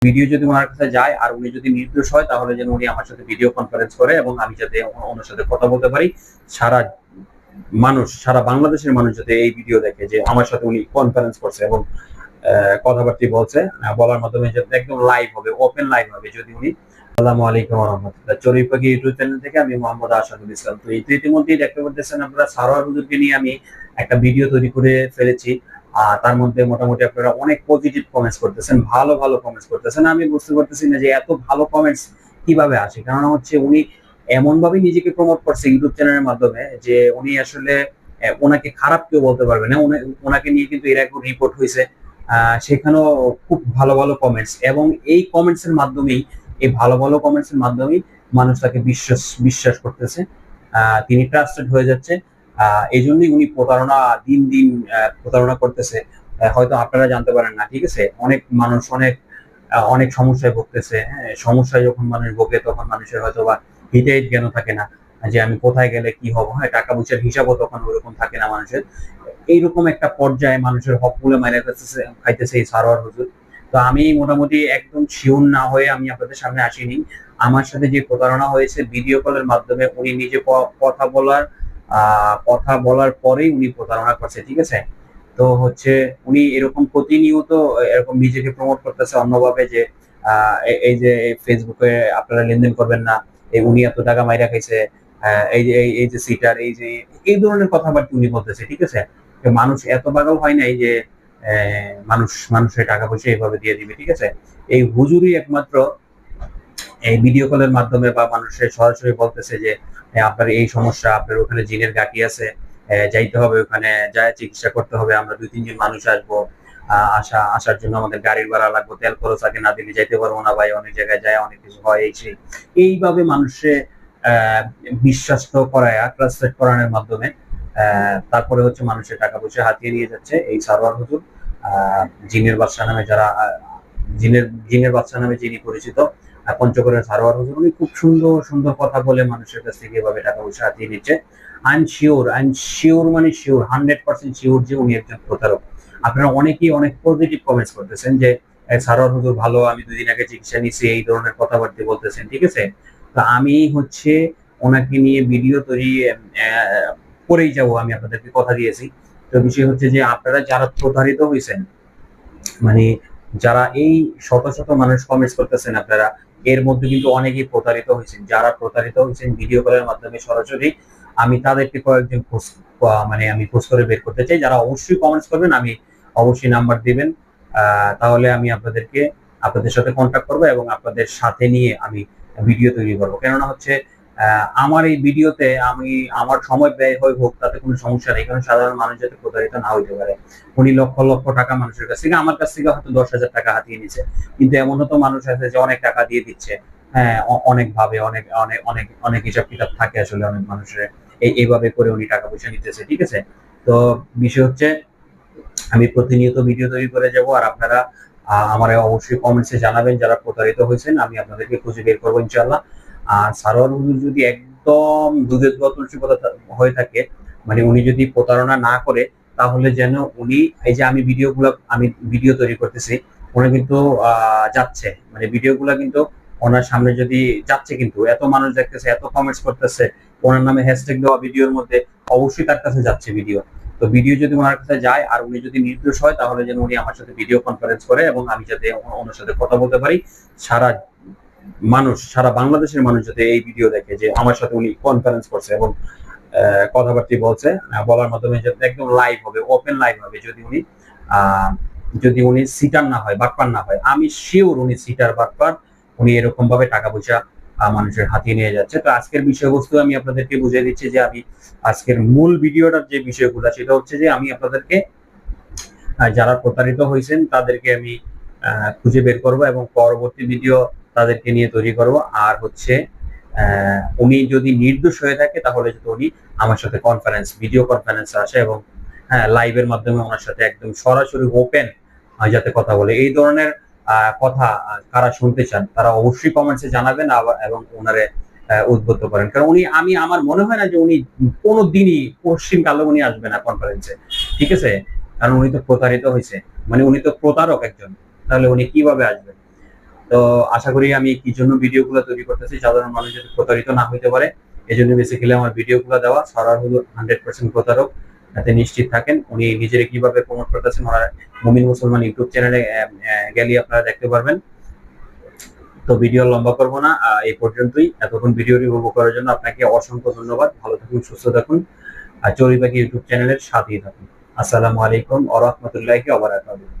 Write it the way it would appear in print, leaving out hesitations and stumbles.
Video যদি ওনার কাছে যায় আর উনি যদি নির্দোষ হয় তাহলে যেন উনি আমার সাথে ভিডিও কনফারেন্স করে এবং আমি যাতে ওনার সাথে কথা বলতে পারি। সারা সারা বাংলাদেশের মানুষ যাতে এই ভিডিও দেখে যে আমার সাথে উনি কনফারেন্স করছে এবং কথাবার্তা বলছে, বলার মাধ্যমে যাতে একদম লাইভ হবে, ওপেন লাইভ হবে যদি উনি। আসসালামু আলাইকুম ওয়া রাহমাতুল্লাহ। চড়ুই পাখি ইউটিউব চ্যানেল থেকে আমি মোহাম্মদ আশাদুল ইসলাম। তো ইতিমধ্যেই দেখতে পাচ্ছেন আপনারা সারোয়ার হুজুরকে নিয়ে আমি একটা ভিডিও তৈরি করে ফেলেছি। তার মধ্যে মোটামুটি আপনারা অনেক পজিটিভ কমেন্টস করতেছেন, ভালো ভালো কমেন্টস করতেছেন। আমি বুঝতে পারতেছি না যে এত ভালো কমেন্টস কিভাবে আসে, কারণ হচ্ছে উনি এমন ভাবে নিজেকে প্রমোট করছে ইউটিউব চ্যানেলের মাধ্যমে যে উনি আসলে ওনাকে খারাপ কেউ বলতে পারবে না। ওনাকে নিয়ে কিন্তু এর আগে রিপোর্ট হয়েছে, সেখানেও খুব ভালো ভালো কমেন্টস, এবং এই কমেন্টস এর মাধ্যমেই, এই ভালো ভালো কমেন্টস এর মাধ্যমেই মানুষ তাকে বিশ্বাস করতেছে, তিনি ট্রাস্টেড হয়ে যাচ্ছে। এই জন্যই উনি প্রতারণা দিন দিন প্রতারণা করতেছে। হয়তো আপনারা জানতে পারেন না, ঠিক আছে। অনেক মানুষ অনেক সমস্যায় ভুগতেছে। হ্যাঁ, সমস্যায় যখন মানুষ ভোগে তখন মানুষের হয়তো বা হিতাহিত জ্ঞান থাকে না যে আমি কোথায় গেলে কি হবো। হ্যাঁ, টাকা পয়সার হিসাবও তখন ওরকম থাকে না মানুষের। এইরকম একটা পর্যায়ে মানুষের হক গুলো মাইরা খাইতেছে এই সারোয়ার হুজুর। তো আমি মোটামুটি একদম শিওর না হয়ে আমি আপনাদের সামনে আসিনি। আমার সাথে যে প্রতারণা হয়েছে ভিডিও কলের মাধ্যমে, উনি নিজে কথা বলার পরেই উনি প্রতারণা করছে, ঠিক আছে। তো হচ্ছে উনি এরকম প্রতিনিয়ত এরকম নিজেকে প্রমোট করতেছে অন্যভাবে যে এই যে ফেসবুকে আপনারা লেনদেন করবেন না, এই উনি এত টাকা মাইরা খাইছে, এই যে সিটার, এই ধরনের কথাবার্তা উনি বলতেছে, ঠিক আছে। মানুষ এত পাগল হয় নাই যে মানুষের টাকা পয়সা এইভাবে দিয়ে দিবে, ঠিক আছে। এই হুজুরই একমাত্র এই ভিডিও কলের মাধ্যমে বা মানুষের সরাসরি বলতেছে যে আপনার এই সমস্যা, আপনার ওখানে জিনের ঘাঁটি আছে, যাইতে হবে, ওখানে যায় চিকিৎসা করতে হবে, আমরা 2-3 জন মানুষ আসবো, আসার জন্য আমাদের গাড়ির ভাড়া লাগবে, তেল খরচ আগে না দিলে যাইতে পারবো না ভাই, অনেক জায়গায় যায়, অনেক কিছু হয়, এইভাবে মানুষে বিশ্বাস করায়, ট্রাস্টেড করানোর মাধ্যমে তারপরে হচ্ছে মানুষের টাকা পয়সা হাতিয়ে নিয়ে যাচ্ছে এই সারোয়ার হুজুর। জিনের বাদশা নামে যারা জিনের বাদশা নামে যিনি পরিচিত, পঞ্চগড়ের সারোয়ার হুজুর, উনি খুব সুন্দর সুন্দর কথা বলে মানুষের কাছ থেকে এভাবে টাকা পয়সা হাতিয়ে নিচ্ছে। আইন শিওর মানে শিওর, 100% শিওর যে উনি একজন প্রতারক। আপনারা অনেকেই অনেক পজিটিভ কমেন্টস করতেছেন যে সারোয়ার হুজুর ভালো, আমি 2 দিন আগে চিকিৎসা নিয়েছি, এই ধরনের কথাবার্তা বলতেছেন, ঠিক আছে। তো আমি হচ্ছে ওনাকে নিয়ে ভিডিও তৈরি করেই যাবো, আমি আপনাদেরকে কথা দিয়েছি। তো বিষয় হচ্ছে যে আপনারা যারা প্রতারিত হয়েছেন, মানে যারা এই শত শত মানুষ কমেন্টস করতেছেন, আপনারা এর মধ্যে কিন্তু অনেকেই প্রতারিত হয়েছেন। যারা প্রতারিত হয়েছেন ভিডিও কলের মাধ্যমে সরাসরি, আমি তাদেরকে কয়েকজন আমি খোঁজ করে বের করতে চাই। যারা অবশ্যই কমেন্টস করবেন, আমি অবশ্যই নাম্বার দিবেন, তাহলে আমি আপনাদের সাথে কন্ট্যাক্ট করবো এবং আপনাদের সাথে নিয়ে আমি ভিডিও তৈরি করবো। কেননা হচ্ছে আমার এই ভিডিওতে আমার সময় ব্যয় হয়ে হোক, তাতে কোনো সমস্যা নেই, কারণ সাধারণ মানুষ যাতে প্রতারিত না হইতে পারে। উনি লক্ষ লক্ষ টাকা মানুষের কাছ থেকে, আমার কাছ থেকে হয়তো 10,000 টাকা হাতিয়ে নিচ্ছে, কিন্তু এমনও তো মানুষ আছে যে অনেক টাকা দিয়ে দিচ্ছে। হ্যাঁ, অনেক ভাবে, অনেক অনেক অনেক অনেক হিসাব কিতাব থাকে আসলে অনেক মানুষের। এইভাবে করে উনি টাকা পয়সা নিতেছে, ঠিক আছে। তো বিষয় হচ্ছে আমি প্রতিনিয়ত ভিডিও তৈরি করে যাব, আর আপনারা আমার অবশ্যই কমেন্টসে জানাবেন যারা প্রতারিত হয়েছেন, আমি আপনাদেরকে খুঁজে বের করবো ইনশাল্লাহ। আর সারোয়ার হুজুর যদি একদম দুধের দোয়া তুলসী পাতা হয়ে থাকে, মানে উনি যদি প্রতারণা না করে, তাহলে যেন উনি, এই যে আমি ভিডিও তৈরি করতেছি, উনি কিন্তু যাচ্ছে, মানে ভিডিওগুলো কিন্তু ওনার সামনে যদি যাচ্ছে, কিন্তু এত মানুষ দেখতেছে, এত কমেন্টস করতেছে, ওনার নামে হ্যাশট্যাগ দেওয়া ভিডিওর মধ্যে, অবশ্যই তার কাছে যাচ্ছে ভিডিও। তো ভিডিও যদি ওনার কাছে যায় আর উনি যদি নির্দোষ হয়, তাহলে যেন উনি আমার সাথে ভিডিও কনফারেন্স করে এবং আমি যাতে ওনার সাথে কথা বলতে পারি। সারা বাংলাদেশের মানুষ যাতে এই ভিডিও দেখে যে আমার সাথে উনি কনফারেন্স করছে এবং কথাবার্তা বলছে, বলার মাধ্যমে যাতে একদম লাইভ হবে, ওপেন লাইভ হবে যদি উনি সিটার না হয়, বাটপার না হয়। আমি শিওর উনি সিটার, বাটপার, উনি এরকম ভাবে টাকা পয়সা মানুষের হাতিয়ে নিয়ে যাচ্ছে। তো আজকের বিষয়বস্তু আমি আপনাদেরকে বুঝিয়ে দিচ্ছি যে আমি আজকের মূল ভিডিওটার যে বিষয়গুলো, সেটা হচ্ছে যে আমি আপনাদেরকে যারা প্রতারিত হয়েছেন তাদেরকে আমি খুঁজে বের করব এবং পরবর্তী ভিডিও তাদেরকে নিয়ে তৈরি করব। আর হচ্ছে উনি যদি নির্দোষ হয়ে থাকে, তাহলে যদি উনি আমার সাথে ভিডিও কনফারেন্স আসে এবং হ্যাঁ, লাইভের মাধ্যমে ওনার সাথে একদম সরাসরি ওপেন যাতে কথা বলে। এই ধরনের কথা কারা শুনতে চান তারা অবশ্যই কমেন্টসে জানাবেন এবং ওনারে উদ্বুদ্ধ করেন, কারণ আমার মনে হয় না যে উনি কোনোদিনই পশ্চিম কালে উনি আসবে না কনফারেন্সে, ঠিক আছে। কারণ উনি তো প্রতারিত হয়েছে, মানে উনি তো প্রতারক একজন, তাহলে উনি কিভাবে আসবেন। তো আশা করি আমি কি জন্য ভিডিওগুলো তৈরি করতেছি, সাধারণ মানুষ যাতে প্রতারিত না হইতে পারে এজন্য বেসিক্যালি আমার ভিডিওগুলো দেওয়া। সরার হলো 100% প্রতারক, যাতে নিশ্চিত থাকেন। উনি নিজেরা কিভাবে প্রমোট করতেছেন ওনার মুমিন মুসলমান ইউটিউব চ্যানেলে গেলে আপনারা দেখতে পারবেন। তো ভিডিও লম্বা করবো না, এই পর্যন্তই। এতক্ষণ ভিডিওটি উপভোগ করার জন্য আপনাকে অসংখ্য ধন্যবাদ। ভালো থাকুন, সুস্থ থাকুন, আর চড়ুই পাখি ইউটিউব চ্যানেলের সাথেই থাকুন। আসসালামু আলাইকুম ওয়া রাহমাতুল্লাহি ওয়া বারাকাতুহু।